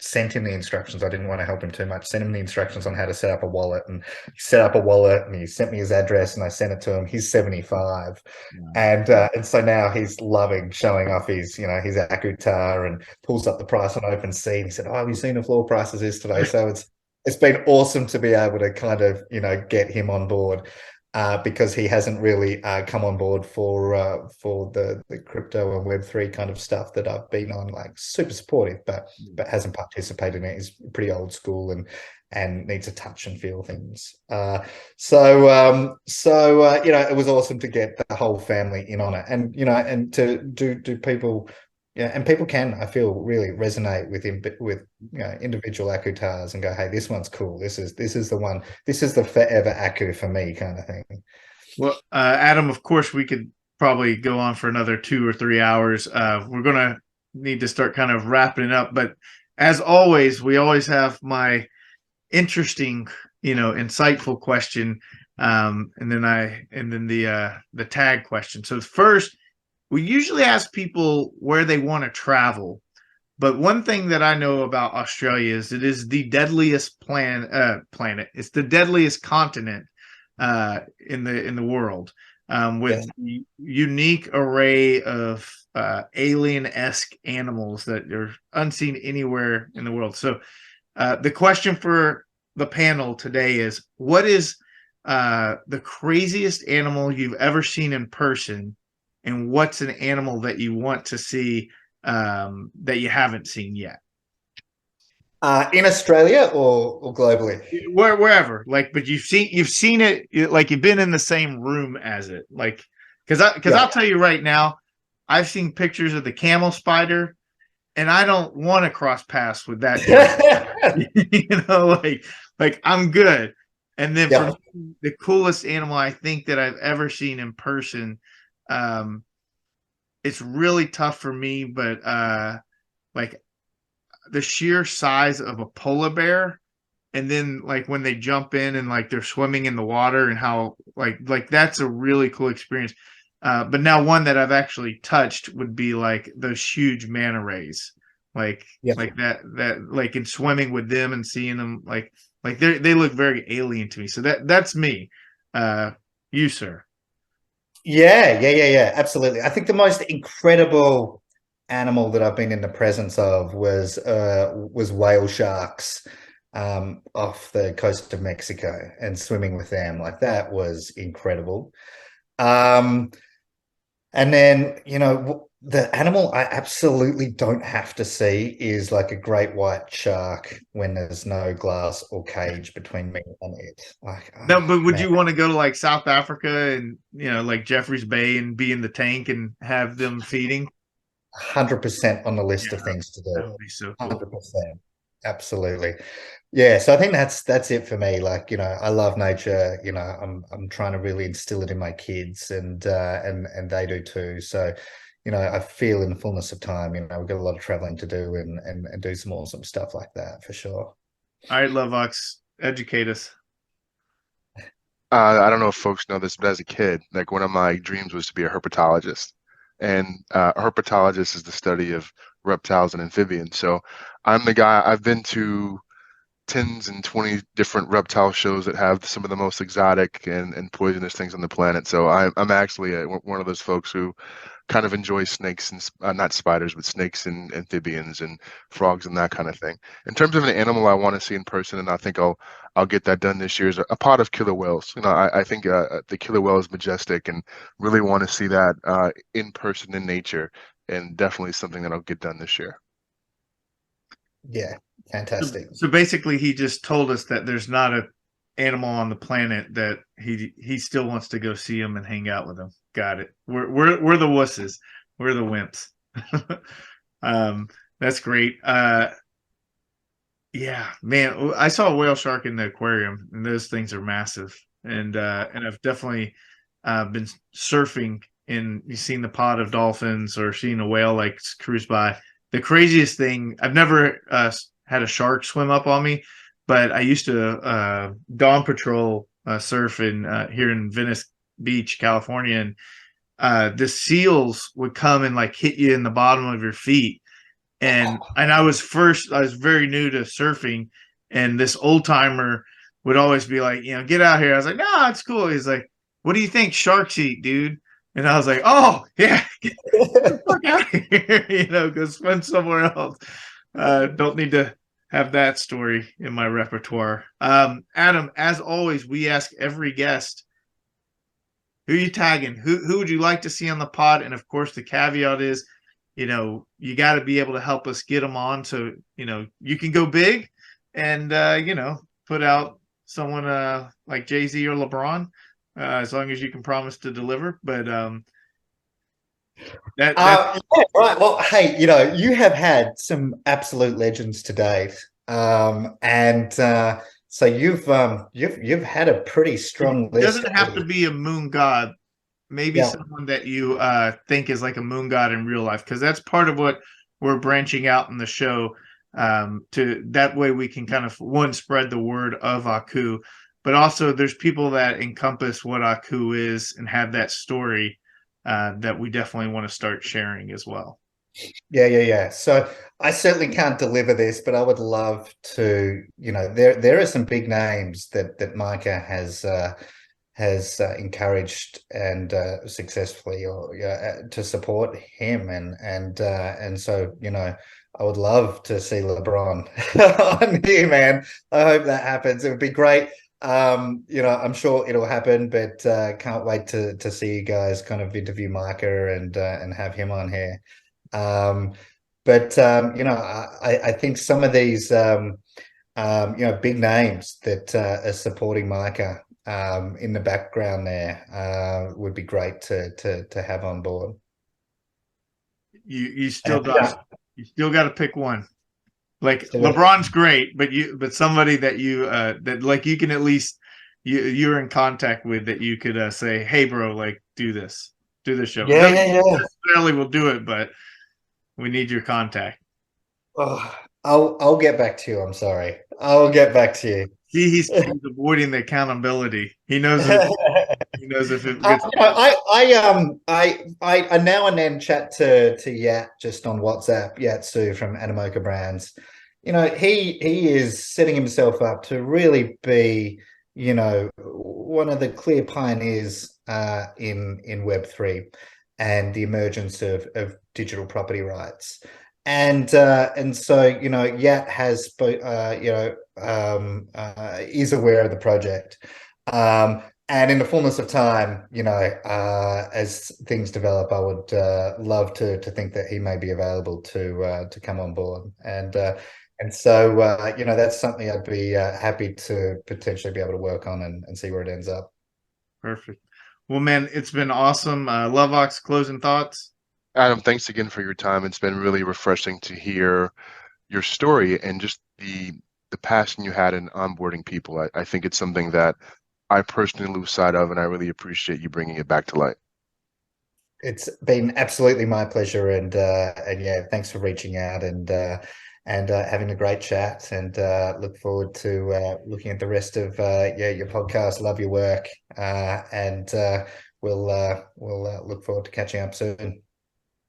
Speaker 2: sent him the instructions. I didn't want to help him too much. Sent him the instructions on how to set up a wallet, and he set up a wallet, and he sent me his address, and I sent it to him. He's 75, and so now he's loving showing off his his Akutar, and pulls up the price on OpenSea. He said, "Oh, have you seen the floor prices is today?" So it's been awesome to be able to kind of get him on board. Because he hasn't really come on board for the crypto and Web3 kind of stuff that I've been on, like super supportive, but hasn't participated in it. He's pretty old school and needs to touch and feel things. So it was awesome to get the whole family in on it, and and to do people. Yeah, and people can, I feel, really resonate with individual Akutars and go, hey, this one's cool. This is the one. This is the forever Aku for me, kind of thing.
Speaker 1: Well, Adam, of course, we could probably go on for another 2 or 3 hours. We're gonna need to start kind of wrapping it up, but as always, we always have my interesting, insightful question, and then the tag question. So first, we usually ask people where they want to travel. But one thing that I know about Australia is it is the deadliest planet. It's the deadliest continent in the world, with unique array of alien-esque animals that are unseen anywhere in the world. So the question for the panel today is, what is the craziest animal you've ever seen in person, and what's an animal that you want to see that you haven't seen yet?
Speaker 2: In Australia or globally?
Speaker 1: Wherever, like, but you've seen it, like you've been in the same room as it, like, because I'll tell you right now, I've seen pictures of the camel spider, and I don't want to cross paths with that. You know, like I'm good. And then for me, the coolest animal I think that I've ever seen in person, it's really tough for me, but like the sheer size of a polar bear, and then like when they jump in and like they're swimming in the water, and how like that's a really cool experience. But now one that I've actually touched would be like those huge manta rays, like that like in swimming with them and seeing them, like they look very alien to me. So that's me. You, sir?
Speaker 2: Yeah, absolutely. I think the most incredible animal that I've been in the presence of was whale sharks off the coast of Mexico, and swimming with them. Like, that was incredible. And then, the animal I absolutely don't have to see is like a great white shark when there's no glass or cage between me and it. Like,
Speaker 1: no, but would you want to go to like South Africa and like Jeffreys Bay and be in the tank and have them feeding?
Speaker 2: 100% on the list of things to do.
Speaker 1: That would be so cool.
Speaker 2: 100%. Absolutely. Yeah, so I think that's it for me. Like, I love nature. I'm trying to really instill it in my kids, and they do too. So, I feel in the fullness of time, we've got a lot of traveling to do, and do some awesome stuff like that for sure.
Speaker 1: All right, Lovox, educate us.
Speaker 3: I don't know if folks know this, but as a kid, like one of my dreams was to be a herpetologist. And a herpetologist is the study of reptiles and amphibians. So I'm the guy, I've been to 10s and 20 different reptile shows that have some of the most exotic and poisonous things on the planet. So I'm actually one of those folks who kind of enjoy snakes and not spiders, but snakes and amphibians and frogs and that kind of thing. In terms of an animal I want to see in person, and I think I'll get that done this year, is a pod of killer whales. I think the killer whale is majestic, and really want to see that in person in nature, and definitely something that I'll get done this year.
Speaker 2: Yeah, fantastic.
Speaker 1: So basically, he just told us that there's not a animal on the planet that he still wants to go see him and hang out with him. Got it. We're the wusses. We're the wimps. That's great. Yeah, man, I saw a whale shark in the aquarium, and those things are massive. And I've definitely been surfing, and you've seen the pod of dolphins or seen a whale like cruise by. The craziest thing, I've never had a shark swim up on me, but I used to dawn patrol surf in here in Venice Beach, California, and the seals would come and like hit you in the bottom of your feet. And I was very new to surfing, and this old timer would always be like, get out here. I was like, no, it's cool. He's like, what do you think sharks eat, dude? And I was like, oh yeah, get the fuck out of here, go swim somewhere else. Don't need to have that story in my repertoire. Adam, as always, we ask every guest, who are you tagging? Who would you like to see on the pod? And of course, the caveat is, you got to be able to help us get them on. So, you can go big and, put out someone like Jay-Z or LeBron, as long as you can promise to deliver. But
Speaker 2: yeah, right. Well, hey, you have had some absolute legends to date, and so you've had a pretty strong list.
Speaker 1: It doesn't have to be a moon god. Maybe someone that you think is like a moon god in real life, because that's part of what we're branching out in the show. To that way we can kind of spread the word of Aku, but also there's people that encompass what Aku is and have that story that we definitely want to start sharing as well.
Speaker 2: Yeah. So I certainly can't deliver this, but I would love to. There are some big names that Micah has encouraged and successfully, or to support him, and so I would love to see LeBron on here, man. I hope that happens. It would be great. I'm sure it'll happen, but can't wait to see you guys kind of interview Micah and have him on here. But I think some of these big names that are supporting Micah in the background there would be great to have on board.
Speaker 1: You still got to pick one. Like LeBron's great, but somebody that that like you can at least you're in contact with, that you could say, hey bro, like do this show.
Speaker 2: Yeah.
Speaker 1: Necessarily will do it, but we need your contact.
Speaker 2: Oh, I'll get back to you. I'm sorry. I'll get back to you.
Speaker 1: See, he's avoiding the accountability. He knows he knows if it gets.
Speaker 2: I now and then chat to Yat just on WhatsApp. Yatsu from Animoca Brands. He is setting himself up to really be one of the clear pioneers in Web3 and the emergence of digital property rights. And so Yat has is aware of the project, and in the fullness of time, as things develop, I would love to think that he may be available to come on board, and so that's something I'd be happy to potentially be able to work on and see where it ends up.
Speaker 1: Perfect. Well, man, it's been awesome. JwowLax, closing thoughts.
Speaker 3: Adam, thanks again for your time. It's been really refreshing to hear your story and just the passion you had in onboarding people. I think it's something that I personally lose sight of, and I really appreciate you bringing it back to light.
Speaker 2: It's been absolutely my pleasure, and yeah, thanks for reaching out and having a great chat, and look forward to looking at the rest of your podcast. Love your work, and we'll look forward to catching up soon.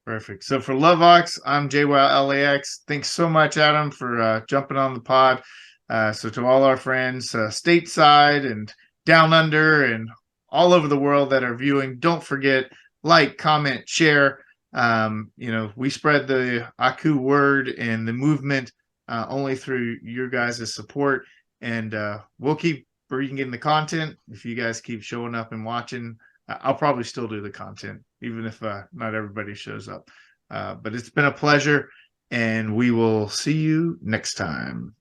Speaker 1: Perfect. So for JwowLax, I'm JwowLax. Thanks so much, Adam, for jumping on the pod. So to all our friends stateside and down under and all over the world that are viewing, don't forget, like, comment, share. We spread the Aku word and the movement only through your guys' support, and we'll keep bringing the content. If you guys keep showing up and watching, I'll probably still do the content, even if not everybody shows up. But it's been a pleasure, and we will see you next time.